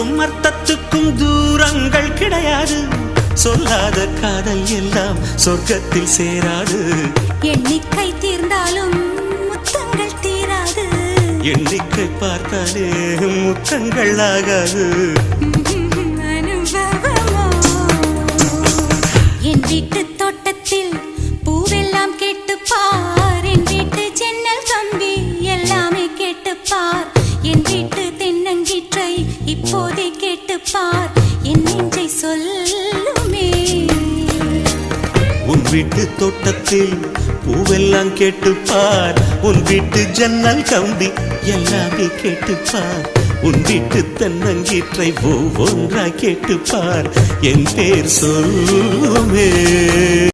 சொல்லுக்கும் அர்த்தத்துக்கும் தூரங்கள் கிடையாது. சொல்லாத காதல் எல்லாம் சொர்க்கத்தில் சேராது. எண்ணிக்கை தீர்ந்தாலும் முத்தங்கள் தீராது. எண்ணிக்கை பார்த்தாலே முத்தங்கள் ஆகாது. என் வீட்டு தோட்டத்தில் பூவெல்லாம் கேட்டுப்பார். என் வீட்டு ஜன்னல் கம்பி எல்லாமே கேட்டுப்பார். என் வீட்டு தென்னங்கீற்றை இப்போதே கேட்டுப்பார். என் நெஞ்சை சொல்லுமே. உன் வீட்டு தோட்டத்தில் பூவெல்லாம் கேட்டுப்பார். உன் வீட்டு ஜன்னல் கம்பி எல்லாமே கேட்டுப்பார். உன் வீட்டு தென்னங்கீற்றை ஒவ்வொன்றா கேட்டுப்பார். என் பேர் சொல்லுமே.